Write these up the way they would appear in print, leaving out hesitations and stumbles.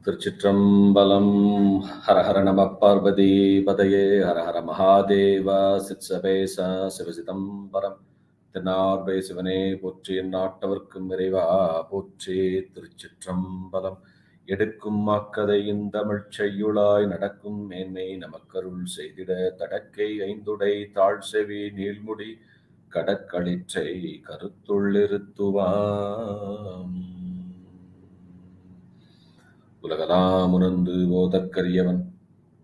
Thiruchitrambalam, Hara Hara Namah Parvati Padaye, Hara Hara Mahadeva, Sitsabesa, Sivasitambaram, Tenarbe Sivane, Pochi, Natavarkum Reva, Pochi, Thiruchitrambalam, எடுக்கும் மாக்கதை இந்தமிழ் செய்யுளாய் நடக்கும் மேன்மை நமக்கருள் செய்திட தடக்கை ஐந்துடை தாழ் செவி நீள்முடி கடற்களிற்றை கருத்துள்ளிருத்துவாம் உலகலாம் உணர்ந்து ஓதற்கரியவன்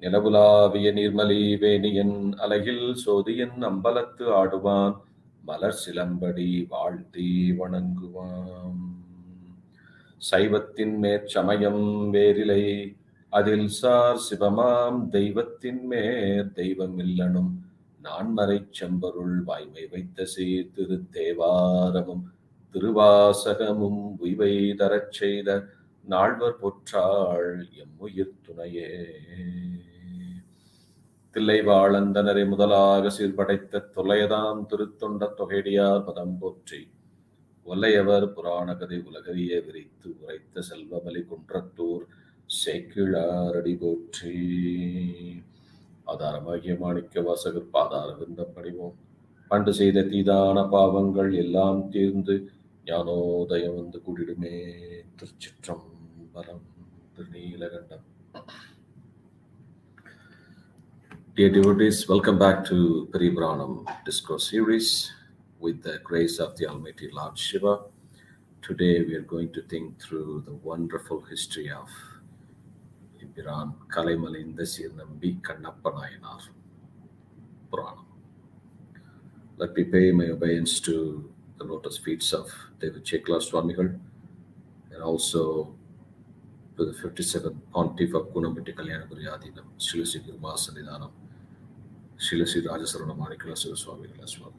நிலவுலாவிய நீர்மலி வேணியன் அலகில் சோதியன் அம்பலத்து ஆடுவான் மலர் சிலம்படி வாழ்த்தி வணங்குவான் சைவத்தின் மேற்சமயம் வேறிலை அதில் சார் சிவமாம் தெய்வத்தின் மேற் தெய்வம் இல்லனும் நான்மறைச் செம்பொருள் வாய்மை வைத்த சீர் திருத்தேவாரமும் திருவாசகமும் உய்வை தரச் செய்த நால்வர் பொற்றாள் எம்முயிர் துணையே. தில்லைவாழந்தனரை முதலாக சீர்படைத்த தொலையதாம் திருத்தொண்ட தொகையடியார் பதம் போற்றி ஒல்லையவர் புராண கதை உலகறிய விரித்து உரைத்த செல்வமலி குன்றத்தூர் சேக்கிழாரடி போற்றி. ஆதாரமாகிய மாணிக்க வாசகர் பாதார விந்தம் பணிவோம். பண்டு செய்த தீதான பாவங்கள் எல்லாம் தீர்ந்து ஞானோதயம் வந்து கூடிடுமே. திருச்சிற்றம்பலம். Thiruneelakandam. Dear devotees, welcome back to Periyapuranam Discourse series with the grace of the Almighty Lord Shiva. Today we are going to think through the wonderful history of Empiran Kannappa nayanar Puranam. Let me pay my obeisance to the lotus feet of Thiruchitrambalam and also to the 57th Pontiff of Gomathinayagam, Sri Gomathinayagam, Sri Rajasaranamanikala as well.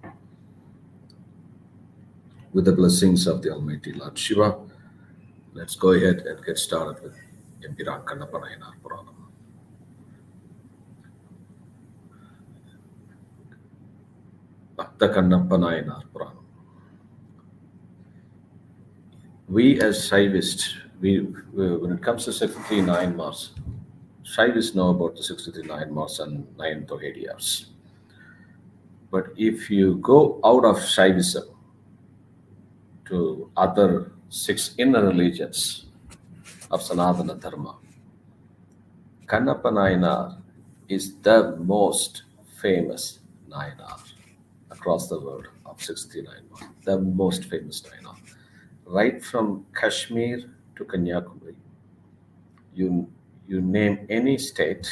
With the blessings of the Almighty Lord Shiva, let's go ahead and get started with Empiran Kannappa nayanar Puranam. Kannappa nayanar Puranam. We as Shaivists, when it comes to 63 Nayanmars, Shaivists know about the 63 Nayanmars and 9 Tohediyars. But if you go out of Shaivism to other 6 inner religions of Sanatana Dharma, Kannappa nayanar is the most famous nayanar across the world of 63 Nayanmar, the most famous nayanar. Right from Kashmir to Kanyakumari, you name any state,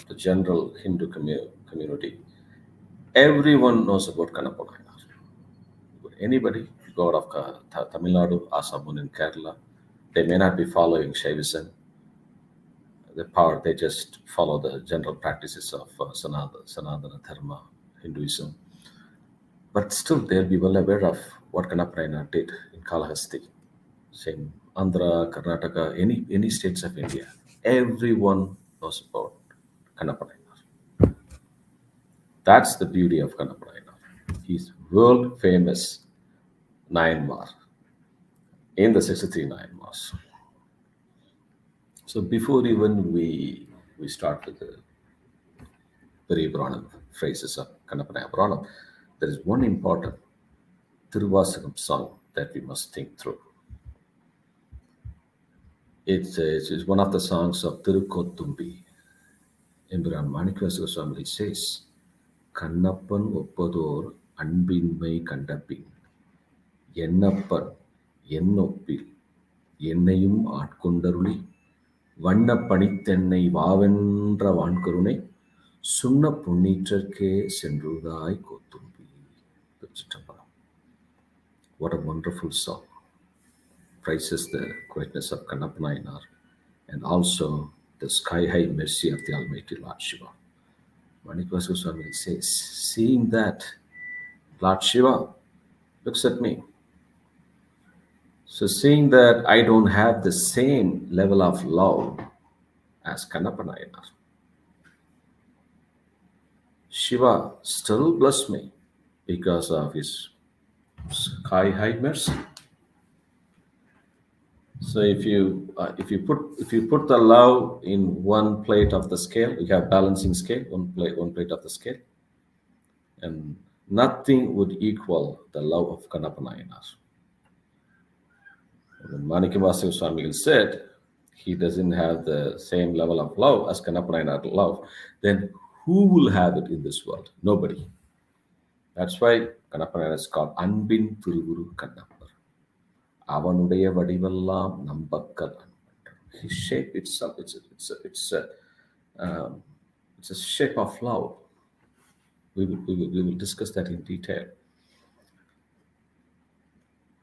the general Hindu community, everyone knows about Kannappa nayanar. Anybody, if you go out of Tamil Nadu, Assam, and Kerala, they may not be following Shaivism. They just follow the general practices of Sanatana Dharma, Hinduism. But still, they'll be well aware of what Kannappa nayanar did in Kalahasti. Same Andhra, Karnataka, any states of India. Everyone knows about Kannappa nayanar. That's the beauty of Kannappa nayanar. He's world famous Nayanmar in the 63 Nayanmars. So before even we start with the Periyapuranam phrases of Kannappa nayanar, there is one important Thiruvasagam song that we must think through. It's one of the songs of Thiruchitrambalam. Empiran Kannappa says, Kannappan oppador anbinmai kandapin, Ennappan ennoppil, என்னையும் ஆட்கொண்டருளி வண்ண பணித்தென்னை வாவென்ற வான்கருணை சுண்ண பொன்னீற்றற்கே சென்றுதாய் கோத்தும்பி. What a wonderful song. Praises the greatness of Kannappa nayanar and also the sky-high mercy of the Almighty Lord Shiva. Manikvasu Swami says, seeing that Lord Shiva looks at me. So seeing that I don't have the same level of love as Kannappa nayanar, Shiva still bless me because of his sky-high mercy. So if you put the love in one plate of the scale, you have balancing scale, one plate of the scale, and nothing would equal the love of Kannappa Nayanar. When Manikavasiva Swamigal said he doesn't have the same level of love as Kannappa Nayanar love, then who will have it in this world? Nobody. That's why Kannappa Nayanar is called Anbin Thiruvuru Kannappa. Avanuடைய வடிவெல்லாம் நம்பக்கல். His shape itself, um, it's a shape of love. We will discuss that in detail.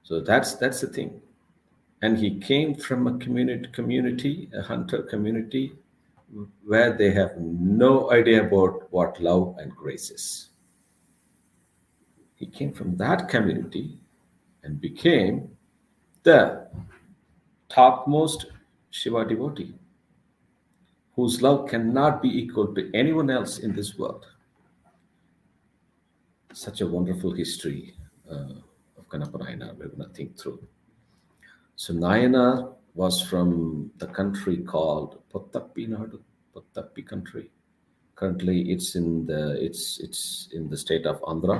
So that's the thing. And he came from a community, a hunter community, where they have no idea about what love and grace is. He came from that community and became the topmost Shiva devotee, whose love cannot be equal to anyone else in this world. Such a wonderful history of Kannappa Nayanar we're going to think through. So Nayanar was from the country called Pottappi Nadu, Pottappi country. Currently, it's in the state of Andhra.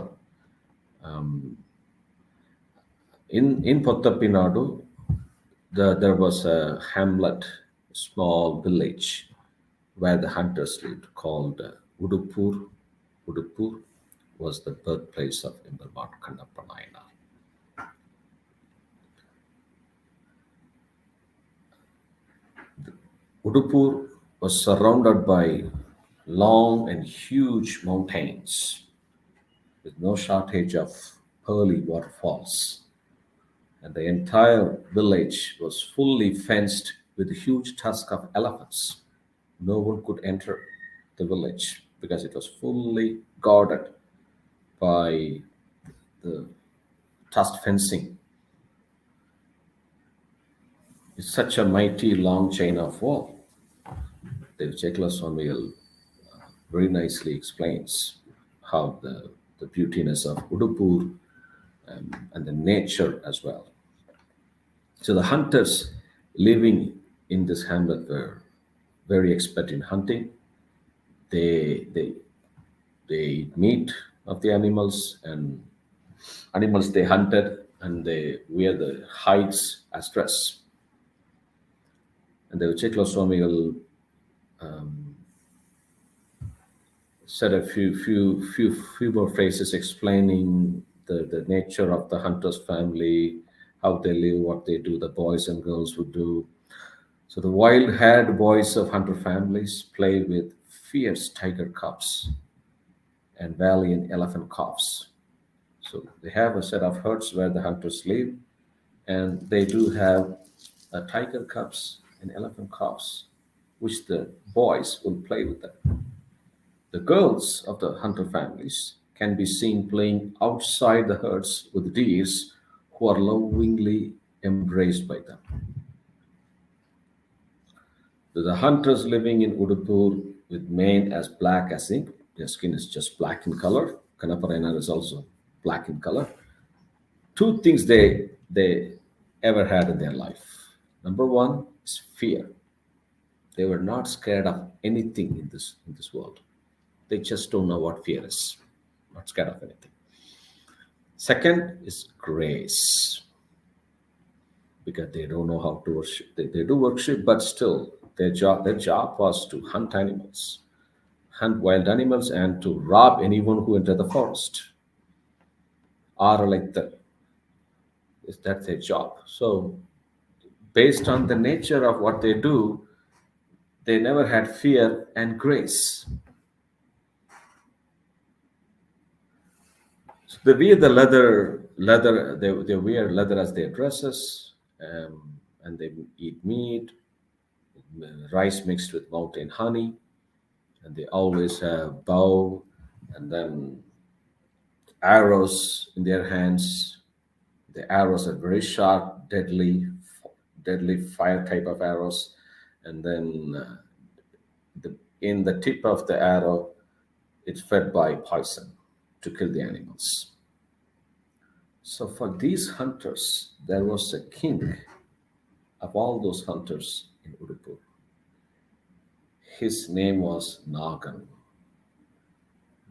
In Pottappi Nadu, there was a hamlet, a small village, where the hunters lived, called Udupur. Udupur was the birthplace of Empiran Kannappa Nayanar. Udupur was surrounded by long and huge mountains with no shortage of pearly waterfalls. And the entire village was fully fenced with huge tusks of elephants. No one could enter the village because it was fully guarded by the tusk fencing. It's such a mighty long chain of wall. Thiruchitrambalam very nicely explains how the beautiness of Udupur and the nature as well. So the hunters living in this hamlet were very expert in hunting. They eat meat of the animals, and animals they hunted, and they wear the hides as dress. And the Thiruchitrambalam said a few more phrases explaining the nature of the hunter's family, how they live, what they do, the boys and girls would do. So the wild-haired boys of hunter families play with fierce tiger cubs and valiant elephant calves. So they have a set of herds where the hunters live, and they do have tiger cubs and elephant calves, which the boys will play with them. The girls of the hunter families can be seen playing outside the herds with deers who are lovingly embraced by them. The hunters living in Udupur with mane as black as ink, their skin is just black in color. Kannappa Nayanar is also black in color. Two things they ever had in their life. Number one is fear. They were not scared of anything in this world. They just don't know what fear is. Not scared of anything. Second is grace. Because they don't know how to worship. They do worship, but still their job was to hunt animals, hunt wild animals, and to rob anyone who entered the forest. Or like that. That's their job. So based on the nature of what they do, they never had fear and grace. So they wear the leather. They wear leather as their dresses, and they eat meat, rice mixed with mountain honey, and they always have bow and then arrows in their hands. The arrows are very sharp, deadly fire type of arrows, and then in the tip of the arrow, it's fed by poison to kill the animals. So for these hunters, there was a king of all those hunters in Udupi, his name was Nagan.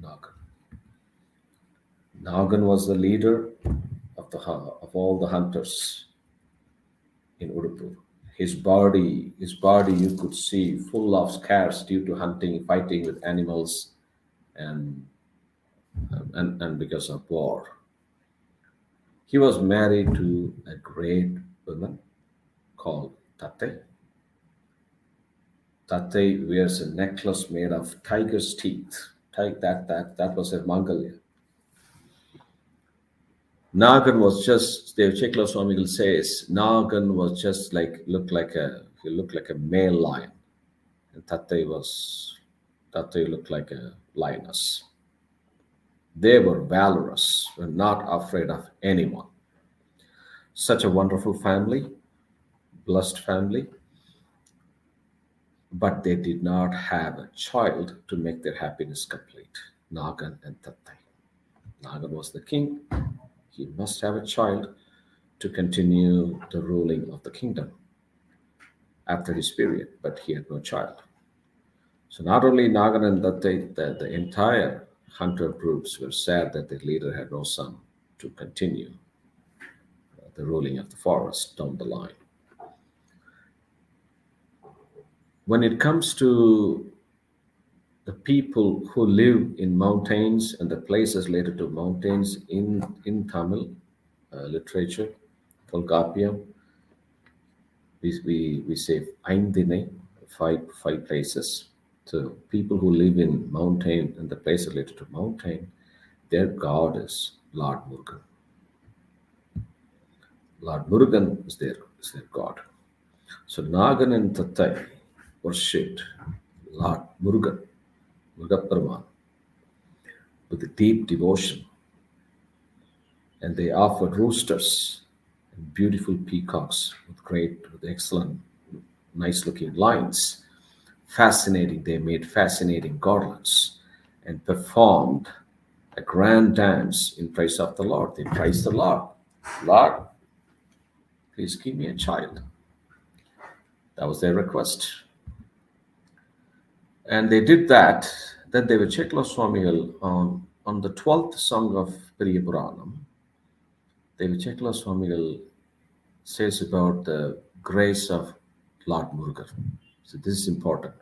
Nagan. Nagan was the leader of all the hunters in Udupi. His body, you could see full of scars due to hunting, fighting with animals, and and because of war. He was married to a great woman called Tate. Tate wears a necklace made of tiger's teeth. That was her Mangalya. Nagan was just, Dev Chekla Swamigal says, Nagan was just like, he looked like a male lion. And Tate looked like a lioness. They were valorous, were not afraid of anyone. Such a wonderful family, blessed family, but they did not have a child to make their happiness complete. Nagan and Tate. Nagan was the king. He must have a child to continue the ruling of the kingdom after his period, but he had no child. So not only Nagan and Tate, the entire hunter groups were sad that their leader had no son to continue the ruling of the forest down the line. When it comes to the people who live in mountains and the places related to mountains in Tamil literature, Tolkappiyam, we say Aindinai, five places. So people who live in mountain and the place related to mountain, their god is Lord Murugan. Lord Murugan is their god. So Nagan and Tattai worshipped Lord Murugan, Murugaperuman, with a deep devotion. And they offered roosters and beautiful peacocks with excellent, nice looking lines. Fascinating, they made fascinating garlands and performed a grand dance in praise of the Lord. They praised the Lord. Lord, please give me a child. That was their request. And they did that. Then they were Chekla Swamigal on the 12th song of Periyapuranam. Devi Chekla Swamigal says about the grace of Lord Murugan. So this is important.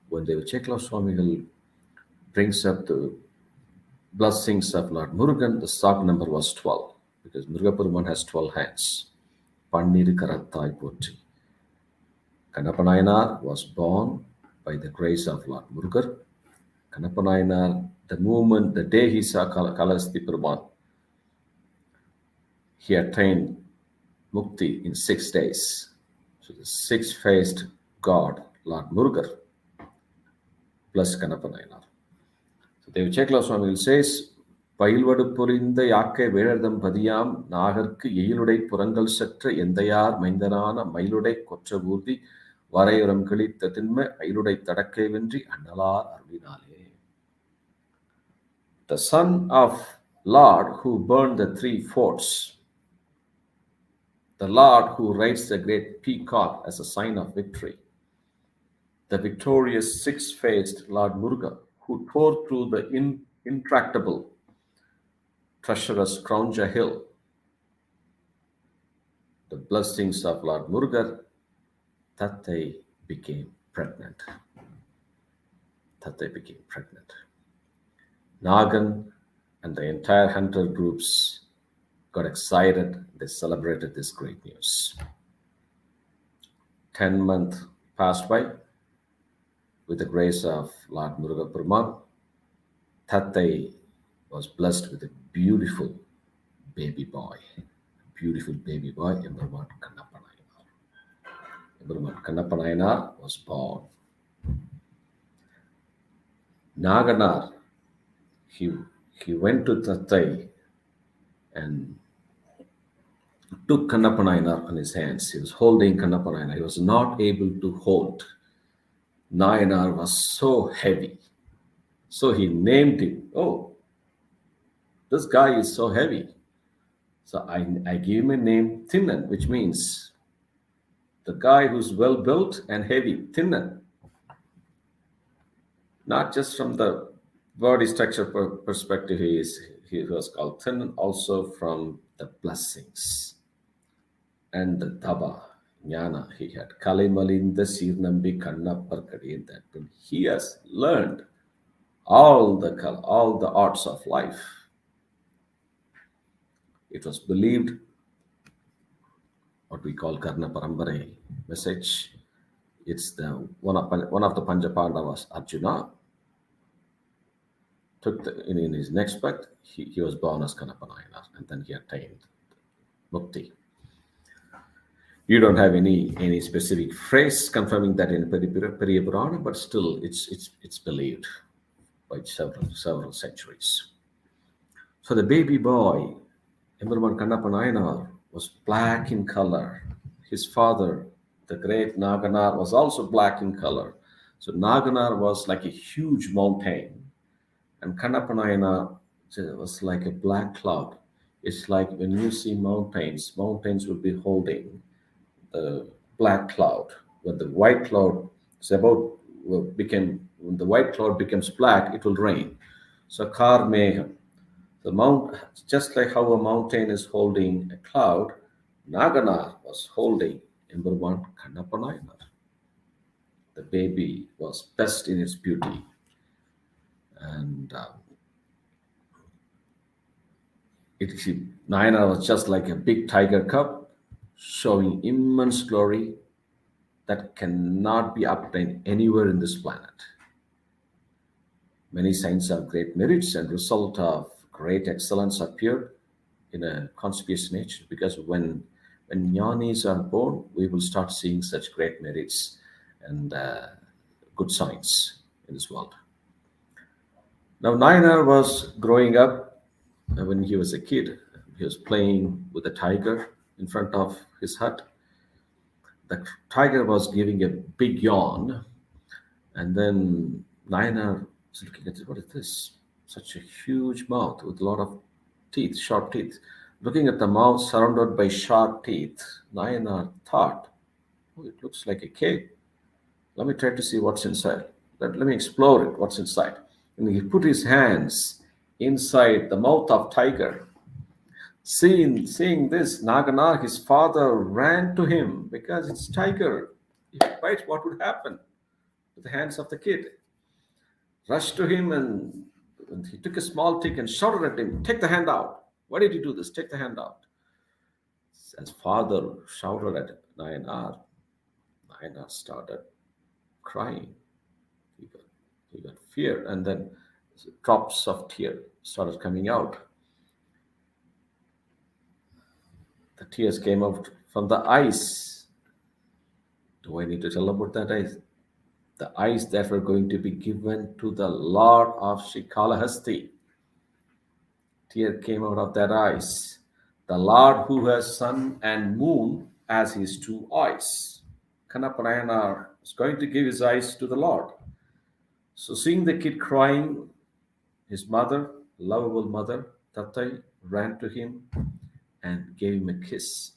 When Devi Chekla Swamigal brings up the blessings of Lord Murugan, the song number was 12 because Murugaperuman has 12 hands. Panniru Karattai Potti. Kannappa Nayanar was born by the grace of Lord Murugan. Kannappa Nayanar, the day he saw Kalasthi Peruman, he attained Mukti in 6 days. So the six-faced God, Lord Murugan, plus Kannappa Nayanar. So Devi Chekla Swamigal says, Payilvadu Purinda Yakke Vedam Padiyam Nagarku Yiludai Purangal Satra Endayar Maindanana Mailudai Kotravurdi Varayuram Kalittatinme Ailudai Tadakke Vendri Annalar Arvinale. The son of Lord who burned the 3 forts, the Lord who rides the great peacock as a sign of victory, the victorious six-faced Lord Murugan who tore through the intractable treacherous Kraunja hill. The blessings of Lord Murugan, Tate became pregnant. Tate became pregnant. Nagan and the entire hunter groups got excited. They celebrated this great news. 10 months passed by. With the grace of Lord Murugaperuman, Tate was blessed with a beautiful baby boy. Empiran Kannappa. Empiran Kannappa Nayanar was born. Naganar, he went to Tate and took Kannappa Nayanar on his hands. He was holding Kannappa Nayanar. He was not able to hold. Nayanar was so heavy. So he named him. Oh, this guy is so heavy. So I gave him a name, Thinnan, which means The guy who's well built and heavy, thinner, not just from the body structure perspective, he was called thin, also from the blessings and the Daba, Jnana he had. Kalimalinda Sirnambi Kannapparkadi, that when he has learned all the arts of life, it was believed what we call Karna Parambare message. It's the one of the Panchapandavas, Arjuna, took in his next birth, he was born as Kannappa Nayanar, and then he attained mukti. You don't have any specific phrase confirming that in Periyapuranam, but still it's believed by several centuries. So the baby boy, Empiran Kannappa Nayanar, was black in color. His father, the great Nayanar, was also black in color. So Nayanar was like a huge mountain, and Kannappa Nayanar was like a black cloud. It's like when you see mountains will be holding the black cloud. When the white cloud is about when the white cloud becomes black, it will rain. So Kar Meham, the mount, just like how a mountain is holding a cloud, Nayanar was holding Empiran Kannappa Nayanar. The baby was best in its beauty, and Nayanar was just like a big tiger cub, showing immense glory that cannot be obtained anywhere in this planet. Many signs of great merits and result of great excellence appear in a conspicuous nature, because when jnanis are born, we will start seeing such great merits and good signs in this world. Now, Nayanar was growing up. When he was a kid, he was playing with a tiger in front of his hut. The tiger was giving a big yawn, and then Nayanar was looking at it. What is this? Such a huge mouth with a lot of teeth, sharp teeth. Looking at the mouth surrounded by sharp teeth, Nayanar thought, oh, it looks like a cave. Let me try to see what's inside. Let me explore it, what's inside. And he put his hands inside the mouth of tiger. Seeing this, Nayanar, his father, ran to him because it's tiger. If he bites, what would happen to the hands of the kid? Rushed to him, and he took a small stick and shouted at him, "Take the hand out. Why did you do this? Take the hand out." As father shouted at Nayanar, Nayanar started crying. He got fear, and then drops of tear started coming out. The tears came out from the eyes. Do I need to tell about that eyes? The eyes that were going to be given to the Lord of Shikalahasti. Tear came out of that eyes. The Lord who has sun and moon as his two eyes. Kannappa Nayanar is going to give his eyes to the Lord. So seeing the kid crying, his mother, lovable mother, Tattai, ran to him and gave him a kiss.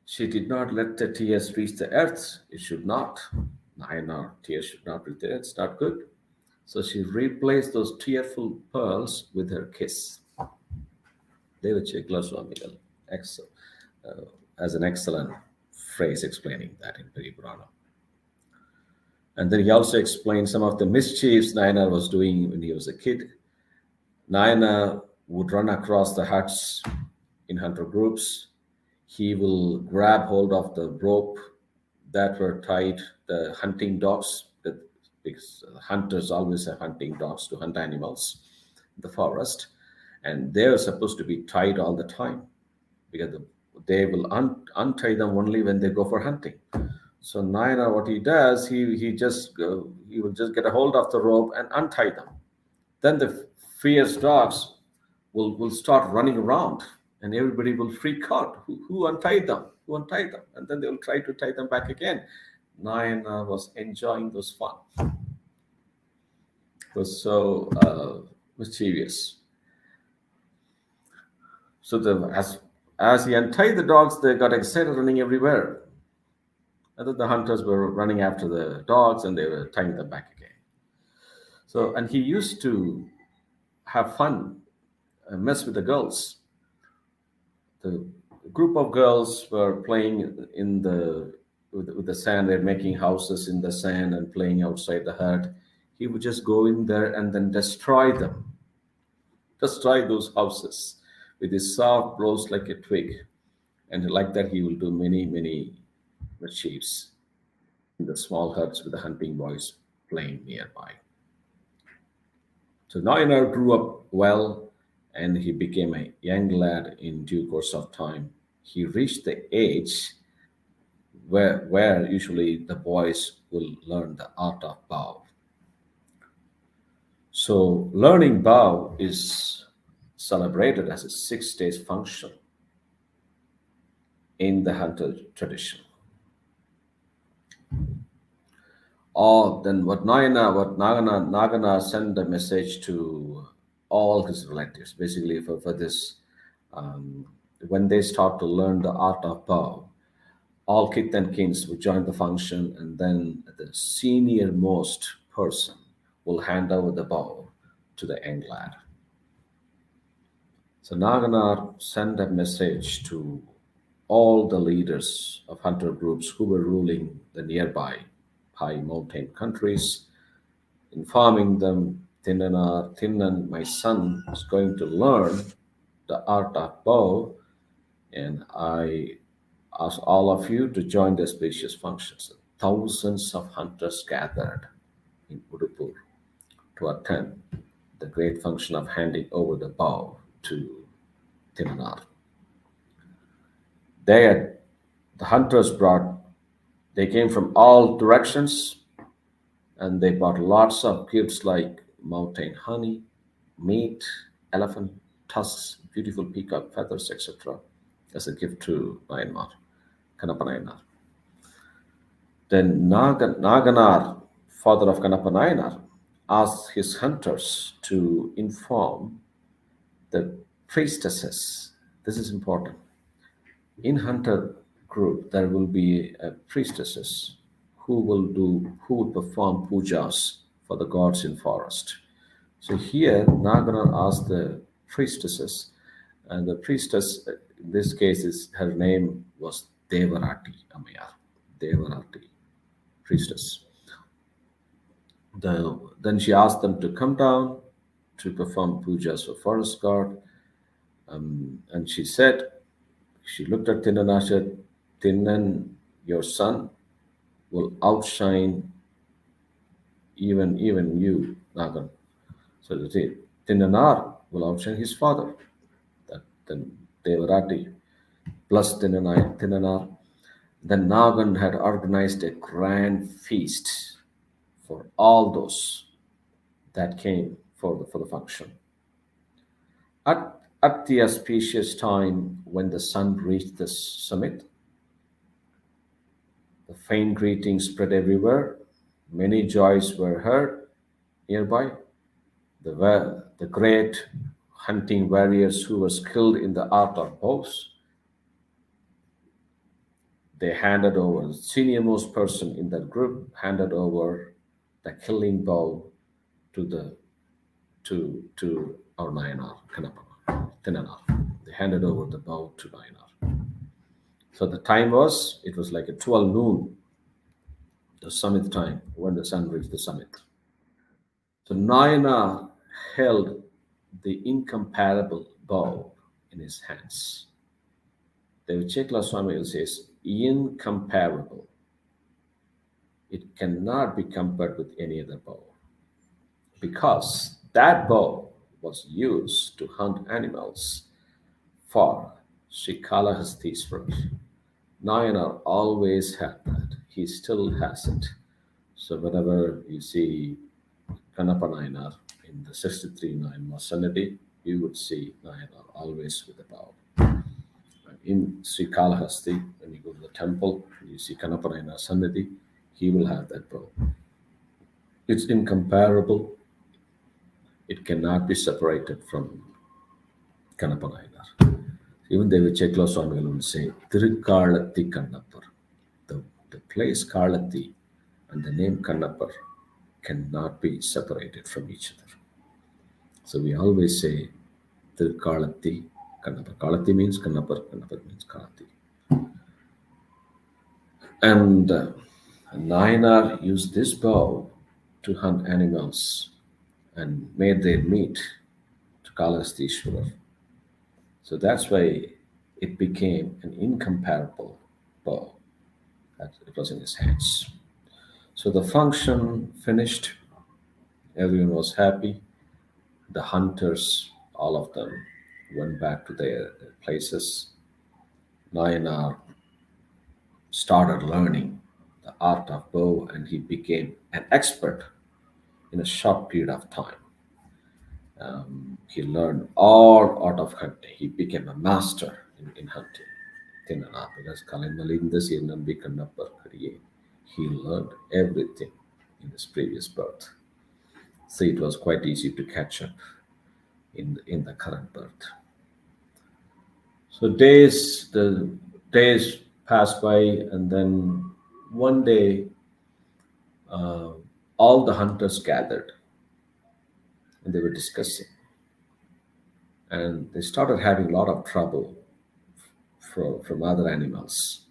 She did not let the tears reach the earth. It should not. Nayanar, tears should not reach the earth. It's not good. So she replaced those tearful pearls with her kiss. Devachekla Swamigal, as an excellent phrase explaining that in Periyapuranam. And then he also explained some of the mischiefs Nayanar was doing when he was a kid. Nayanar would run across the huts in hunter groups. He will grab hold of the rope that were tied the hunting dogs, because hunters always have hunting dogs to hunt animals in the forest, and they are supposed to be tied all the time, because they will untie them only when they go for hunting. So Nayanar, what he does, he will just get a hold of the rope and untie them. Then the fierce dogs will start running around, and everybody will freak out. Who untied them? Who untied them? And then they will try to tie them back again. Nayanar was enjoying those fun. It was so mischievous. So As he untied the dogs, they got excited, running everywhere. And then the hunters were running after the dogs and they were tying them back again. So, and he used to have fun, mess with the girls. The group of girls were playing in the with the sand. They're making houses in the sand and playing outside the hut. He would just go in there and then destroy those houses with his soft blows like a twig. And like that, he will do many mischiefs in the small huts with the hunting boys playing nearby. So Nayanar grew up well and he became a young lad in due course of time. He reached the age where usually the boys will learn the art of bow. So learning bow is celebrated as a 6 days function in the hunter tradition. Or then Nagana sent a message to all his relatives, basically for this. Um, when they start to learn the art of bow, all kith and kins would join the function, and then the senior most person will hand over the bow to the young lad. So Naganar sent a message to all the leaders of hunter groups who were ruling the nearby high mountain countries, informing them, Tinnan, my son, is going to learn the art of bow, and I ask all of you to join the auspicious functions. Thousands of hunters gathered in Udupur to attend the great function of handing over the bow to Tinnanar. The hunters they came from all directions and they brought lots of gifts like mountain honey, meat, elephant tusks, beautiful peacock feathers, etc., as a gift to Nayanmar, Kannappa Nayanar. Then Naganar, father of Kannappa Nayanar, asked his hunters to inform the priestesses. This is important. In hunter group, there will be priestesses who will perform pujas for the gods in forest. So here, Naganar asked the priestesses, and the priestess in this case her name was Devarati Ammayar, Devarati priestess. Then she asked them to come down to perform pujas for forest god, and she looked at Tinnan and said, Tinnan, your son will outshine even you, Nagan. So they say, Tinnanar will outshine his father. Then Devarati plus Tinnanar. Then Nagan had organized a grand feast for all those that came for the function. At the auspicious time when the sun reached the summit, the faint greetings spread everywhere. Many joys were heard nearby. The great hunting warriors who were skilled in the art of bows, they handed over, the senior-most person in that group handed over the killing bow to our Nayanar, Kannappa, Tinnanar. They handed over the bow to Nayanar. So the time it was like a 12 noon, the summit time, when the sun reached the summit. So Nayanar held the incomparable bow in his hands. The Vichekla Swami says, incomparable. It cannot be compared with any other bow, because that bow was used to hunt animals for Srikalahastishwar. Nayanar always had that. He still has it. So whenever you see Kannappa Nayanar in the 63 Nayanmar Sannidhi, you would see Nayanar always with a bow. In Srikalahasti, when you go to the temple, you see Kannappa Nayanar Sannidhi, he will have that bow. It's incomparable. It cannot be separated from Kannappa Nayanar. Even they will check Swamigal will say Thirukalatti Kannappar. The place Kalatti and the name Kannappar cannot be separated from each other. So we always say Thirukalatti Kannappar. Kalatti means Kannappar, Kannappar means Kalatti. And Nayanar used this bow to hunt animals and made their meat to Kalastishwarar. So that's why it became an incomparable bow that it was in his hands. So the function finished, everyone was happy. The hunters, all of them, went back to their places. Nayanar started learning the art of bow and he became an expert in a short period of time. He learned all art of hunting. He became a master in hunting. Because he learned everything in his previous birth. So it was quite easy to catch up in the current birth. So the days passed by, and then one day, uh, all the hunters gathered, and they were discussing, and they started having a lot of trouble from other animals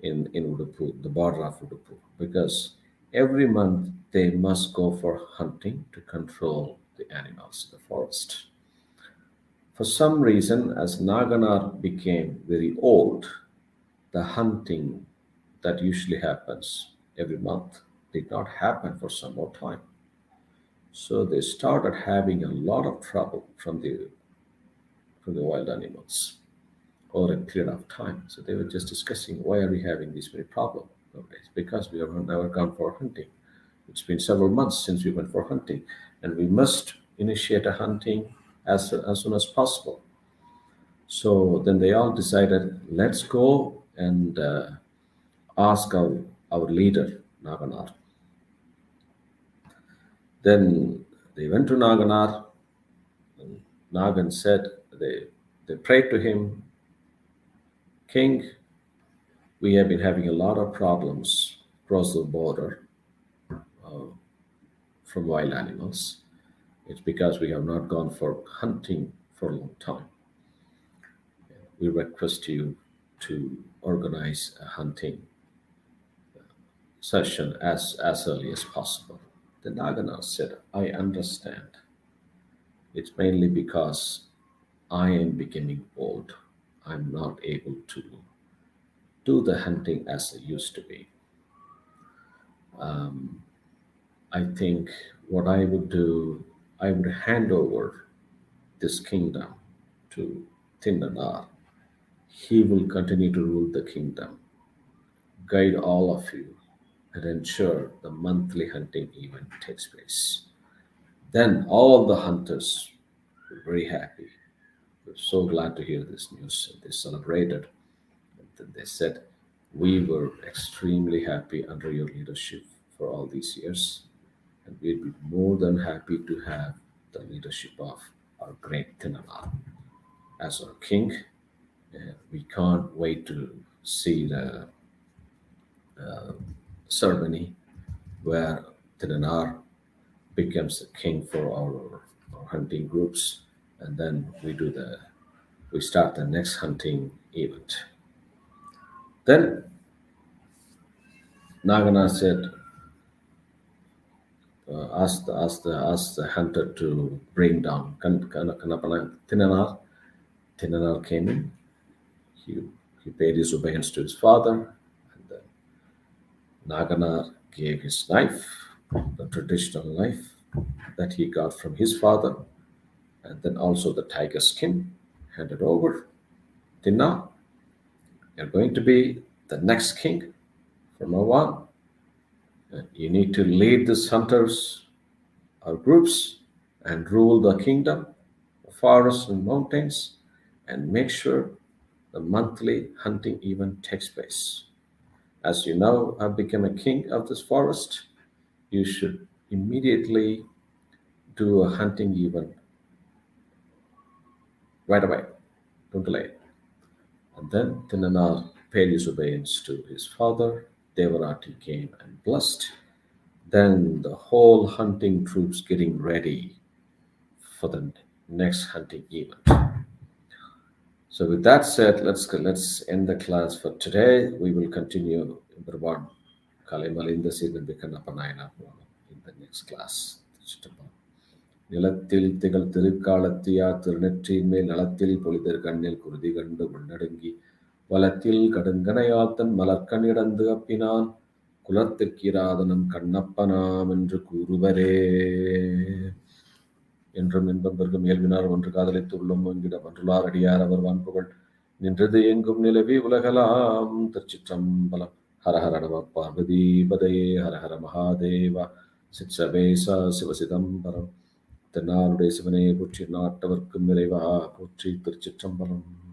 in Udupu, the border of Udupu, because every month they must go for hunting to control the animals in the forest. For some reason, as Naganar became very old, the hunting that usually happens every month did not happen for some more time. So they started having a lot of trouble from the wild animals over a period of time. So they were just discussing, why are we having this many problems nowadays? Because we have never gone for hunting. It's been several months since we went for hunting, and we must initiate a hunting as soon as possible. So then they all decided, let's go and ask our leader, Naganar. Then they went to Naganar. And Nagan said, they prayed to him, King, we have been having a lot of problems across the border from wild animals. It's because we have not gone for hunting for a long time. We request you to organize a hunting session as early as possible. The Naganar said, I understand. It's mainly because I am becoming old. I'm not able to do the hunting as I used to be. I think what I would do, I would hand over this kingdom to Tindanar. He will continue to rule the kingdom, guide all of you, and ensure the monthly hunting event takes place. Then all the hunters were very happy. We're so glad to hear this news. They celebrated. And then they said, we were extremely happy under your leadership for all these years, and we'd be more than happy to have the leadership of our great Tinanar as our king. We can't wait to see the ceremony where Tinanar becomes the king for our hunting groups, and then we start the next hunting event. Then Nagana said, asked the hunter to bring down Tinanar. Tinanar came in. He, he paid his obeisance to his father, and then Naganar gave his knife, the traditional knife that he got from his father, and then also the tiger skin handed over. Tinna, you're going to be the next king from now on. You need to lead these hunters or groups and rule the kingdom, the forests and mountains, and make sure the monthly hunting event takes place. As you now have become a king of this forest, you should immediately do a hunting event right away. Don't delay. And then Tinanar paid his obedience to his father. Devarati came and blessed. Then the whole hunting troops getting ready for the next hunting event. So with that said, let's end the class for today. We will continue number one, Kalimalinda Sivan Kannappa Nayanar in the next class. நிலத்தில் திகழ் திருக்காலத்தியார் திருநெற்றியின் மேல் நலத்தில் பொலிதர் கண்ணில் குருதி கண்டு முன்னடுங்கி வலத்தில் கடுங்கனையாத்தன் மலர்க்கண்ணிடந்து அப்பினான் குலத்திற்கிராதனம் கண்ணப்பனாம் என்று கூறுவரே. என்றும் இன்பம் பெருகும் இயல்பினார் ஒன்று காதலித்து உள்ளம் ஓங்கிட மன்றுளார் அடியார் அவர் வான்புகழ் நின்றது எங்கும் நிலவி உலகலாம். திருச்சிற்றம்பலம். ஹரஹர நம பார்வதீபதையே. ஹரஹர மகாதேவா. சிற்சபேசா சிவசிதம்பரம். தென்னாருடைய சிவனே போற்றி, நாட்டவர்க்கும் நிறைவா போற்றி. திருச்சிற்றம்பலம்.